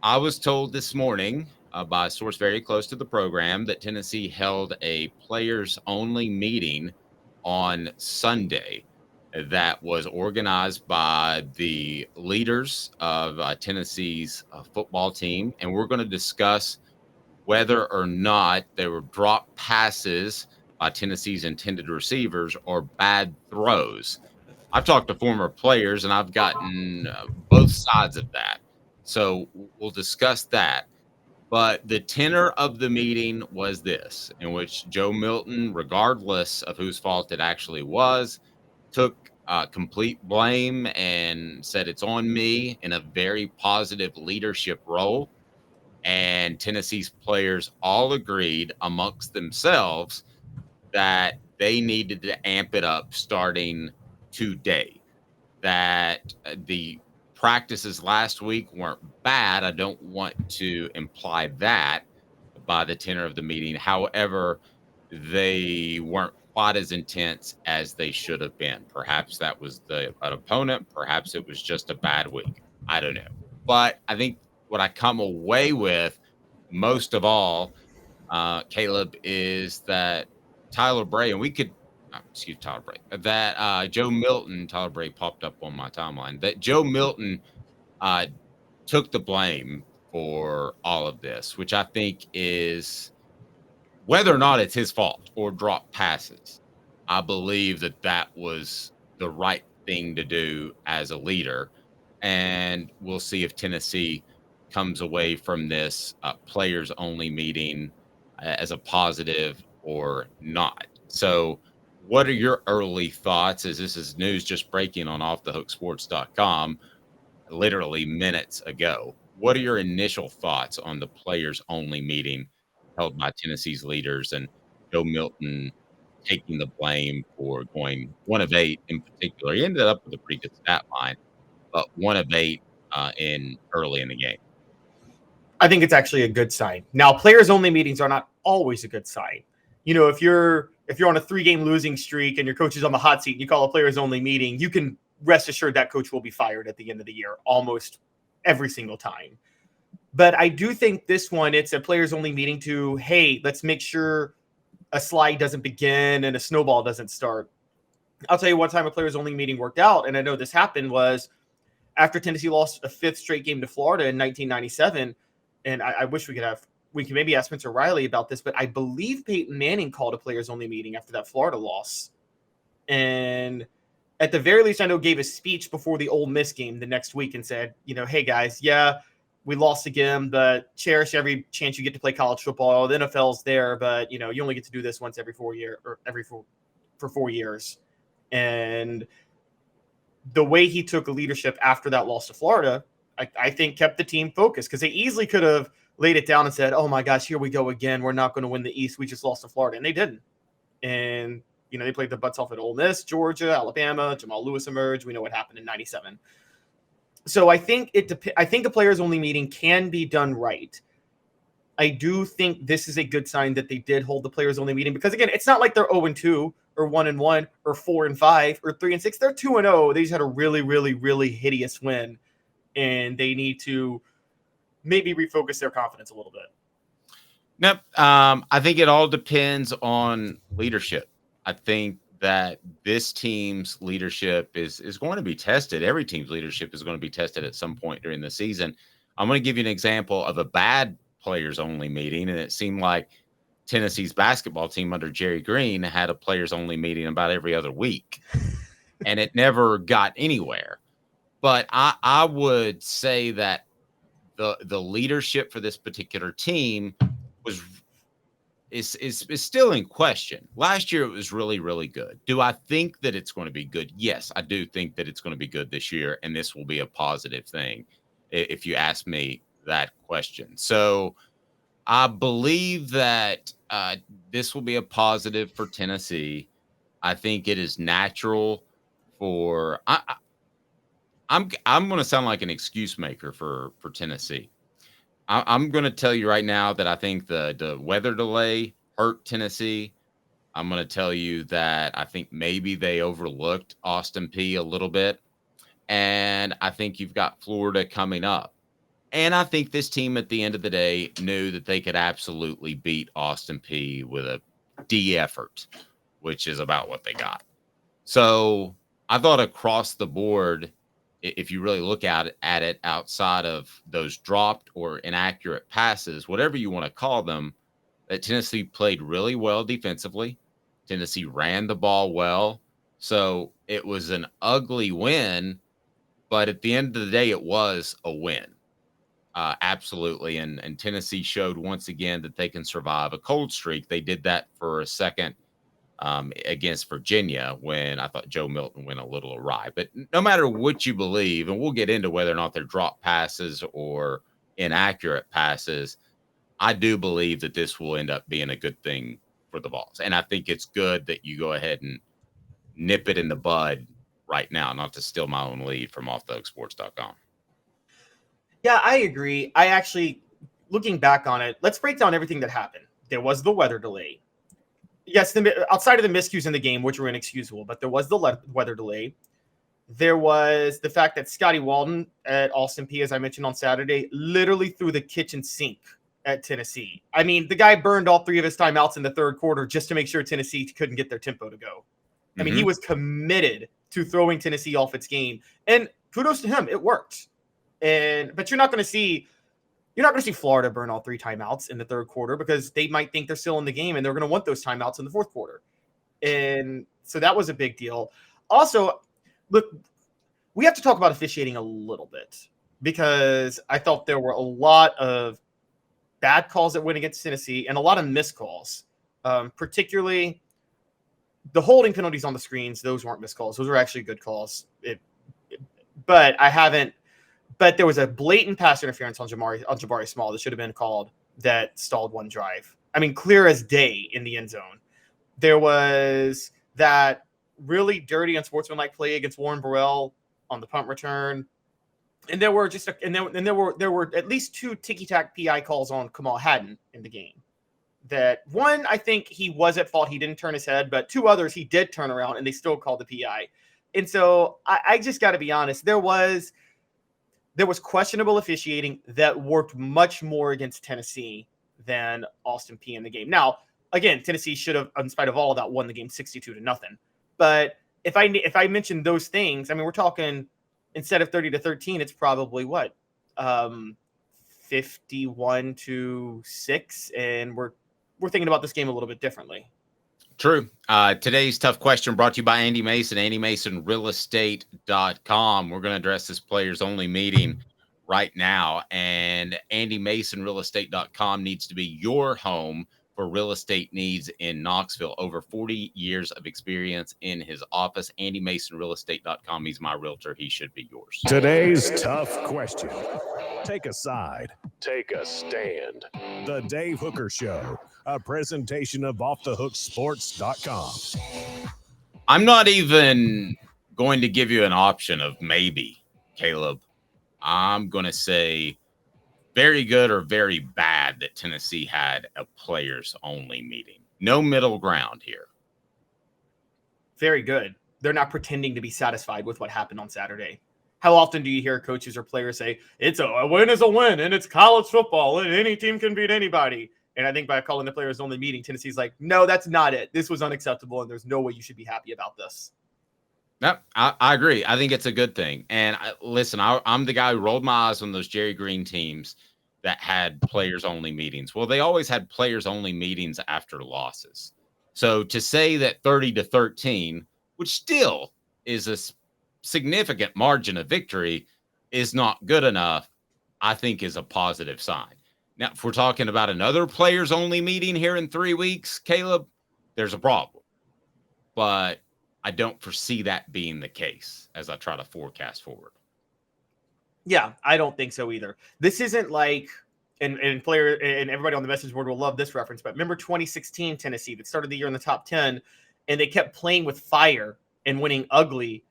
I was told this morning by a source very close to the program that Tennessee held a players only meeting on Sunday that was organized by the leaders of Tennessee's football team. And we're going to discuss whether or not there were drop passes by Tennessee's intended receivers or bad throws. I've talked to former players and I've gotten both sides of that. So we'll discuss that. But the tenor of the meeting was this, in which Joe Milton, regardless of whose fault it actually was, took complete blame and said it's on me in a very positive leadership role. And Tennessee's players all agreed amongst themselves that they needed to amp it up starting today. That the practices last week weren't bad. I don't want to imply that by the tenor of the meeting. However, they weren't quite as intense as they should have been. Perhaps that was an opponent. Perhaps it was just a bad week. I don't know. But I think what I come away with most of all, Caleb, is that Tyler Bray, and we could, excuse Tyler Bray, that Joe Milton, Tyler Bray popped up on my timeline, that Joe Milton uh, took the blame for all of this, which I think is whether or not it's his fault or drop passes. I believe that that was the right thing to do as a leader. And we'll see if Tennessee comes away from this players only meeting as a positive or not. So, what are your early thoughts as this is news just breaking on offthehooksports.com literally minutes ago? What are your initial thoughts on the players only meeting held by Tennessee's leaders and Joe Milton taking the blame for going 1 of 8 in particular? He ended up with a pretty good stat line, but 1 of 8 in early in the game. I think it's actually a good sign. Now, players only meetings are not always a good sign. You know, if you're on a 3-game losing streak and your coach is on the hot seat and you call a players only meeting, you can rest assured that coach will be fired at the end of the year almost every single time. But I do think this one, it's a players only meeting to, hey, let's make sure a slide doesn't begin and a snowball doesn't start. I'll tell you one time a players only meeting worked out, and I know this happened, was after Tennessee lost a 5th straight game to Florida in 1997. And I wish we could maybe ask Spencer Riley about this, but I believe Peyton Manning called a players only meeting after that Florida loss. And at the very least, I know gave a speech before the Ole Miss game the next week and said, hey guys, yeah, we lost again, but cherish every chance you get to play college football. The NFL's there, but you only get to do this once every 4 year or for 4 years. And the way he took leadership after that loss to Florida, I think kept the team focused, because they easily could have laid it down and said, oh my gosh, here we go again. We're not going to win the East. We just lost to Florida. And they didn't. And, they played the butts off at Ole Miss, Georgia, Alabama. Jamal Lewis emerged. We know what happened in 97. So I think I think a players only meeting can be done right. I do think this is a good sign that they did hold the players only meeting, because again, it's not like they're 0-2 or 1-1 or 4-5 or 3-6. They're 2-0. They just had a really, really, really hideous win, and they need to maybe refocus their confidence a little bit. Nope. I think it all depends on leadership. I think that this team's leadership is going to be tested. Every team's leadership is going to be tested at some point during the season. I'm going to give you an example of a bad players only meeting, and it seemed like Tennessee's basketball team under Jerry Green had a players only meeting about every other week, and it never got anywhere. But I would say that the leadership for this particular team was is still in question. Last year it was really, really good. Do I think that it's going to be good? Yes, I do think that it's going to be good this year, and this will be a positive thing if you ask me that question. So I believe that this will be a positive for Tennessee. I think it is natural for I'm going to sound like an excuse maker for Tennessee. I'm going to tell you right now that I think the weather delay hurt Tennessee. I'm going to tell you that I think maybe they overlooked Austin Peay a little bit, and I think you've got Florida coming up. And I think this team at the end of the day knew that they could absolutely beat Austin Peay with a D effort, which is about what they got. So I thought across the board, if you really look at it outside of those dropped or inaccurate passes, whatever you want to call them, that Tennessee played really well defensively. Tennessee ran the ball well. So it was an ugly win, but at the end of the day, it was a win. Absolutely. And Tennessee showed once again that they can survive a cold streak. They did that for a second against Virginia when I thought Joe Milton went a little awry. But no matter what you believe, and we'll get into whether or not they're drop passes or inaccurate passes, I do believe that this will end up being a good thing for the Vols. And I think it's good that you go ahead and nip it in the bud right now, not to steal my own lead from offthehooksports.com. Yeah, I agree. I actually, looking back on it, let's break down everything that happened. There was the weather delay. Yes, outside of the miscues in the game, which were inexcusable, but there was the weather delay. There was the fact that Scotty Walden at Austin Peay, as I mentioned on Saturday, literally threw the kitchen sink at Tennessee. I mean, the guy burned all 3 of his timeouts in the third quarter just to make sure Tennessee couldn't get their tempo to go. I mean, he was committed to throwing Tennessee off its game, and kudos to him. It worked. But you're not going to see Florida burn all 3 timeouts in the third quarter because they might think they're still in the game and they're going to want those timeouts in the fourth quarter. And so that was a big deal. Also, look, we have to talk about officiating a little bit because I thought there were a lot of bad calls that went against Tennessee and a lot of missed calls, particularly the holding penalties on the screens. Those weren't missed calls. Those were actually good calls. But there was a blatant pass interference on Jabari Small that should have been called that stalled one drive. I mean, clear as day in the end zone. There was that really dirty, unsportsmanlike play against Warren Burrell on the punt return, and there were there were at least 2 ticky-tack PI calls on Kamal Hadden in the game. That one, I think he was at fault. He didn't turn his head, but 2 others he did turn around, and they still called the PI. And so I just got to be honest. There was questionable officiating that worked much more against Tennessee than Austin Peay in the game. Now, again, Tennessee should have, in spite of all of that, won the game 62-0. But if I mention those things, I mean, we're talking instead of 30-13, it's probably what 51-6, and we're thinking about this game a little bit differently. True. Today's tough question brought to you by Andy Mason, AndyMasonRealEstate.com. We're going to address this players only meeting right now. And AndyMasonRealEstate.com needs to be your home for real estate needs in Knoxville. Over 40 years of experience in his office. AndyMasonRealEstate.com. He's my realtor. He should be yours. Today's tough question. Take a side. Take a stand. The Dave Hooker Show. A presentation of offthehooksports.com. I'm not even going to give you an option of maybe, Caleb. I'm going to say very good or very bad that Tennessee had a players-only meeting. No middle ground here. Very good. They're not pretending to be satisfied with what happened on Saturday. How often do you hear coaches or players say, a win is a win, and it's college football, and any team can beat anybody? And I think by calling the players only meeting, Tennessee's like, no, that's not it. This was unacceptable, and there's no way you should be happy about this. No, I agree. I think it's a good thing. And listen, I'm the guy who rolled my eyes on those Jerry Green teams that had players only meetings. Well, they always had players only meetings after losses. So to say that 30-13, which still is a significant margin of victory, is not good enough, I think is a positive sign. Now, if we're talking about another players only meeting here in 3 weeks, Caleb, there's a problem. But I don't foresee that being the case as I try to forecast forward. Yeah, I don't think so either. This isn't like, and everybody on the message board will love this reference, but remember 2016 Tennessee that started the year in the top 10, and they kept playing with fire and winning ugly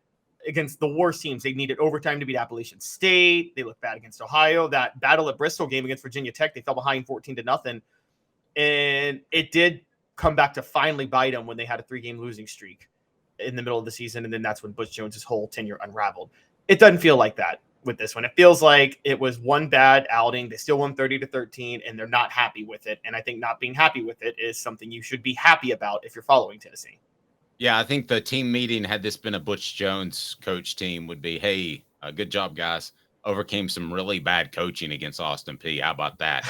against the worst teams. They needed overtime to beat Appalachian State. They looked bad against Ohio. That battle at Bristol game against Virginia Tech, they fell behind 14-0. And it did come back to finally bite them when they had a 3-game losing streak in the middle of the season. And then that's when Butch Jones's whole tenure unraveled. It doesn't feel like that. with this one. It feels like it was one bad outing. They still won 30-13, and they're not happy with it. And I think not being happy with it is something you should be happy about if you're following Tennessee. Yeah, I think the team meeting, had this been a Butch Jones coach team, would be, hey, good job, guys. Overcame some really bad coaching against Austin Peay. How about that?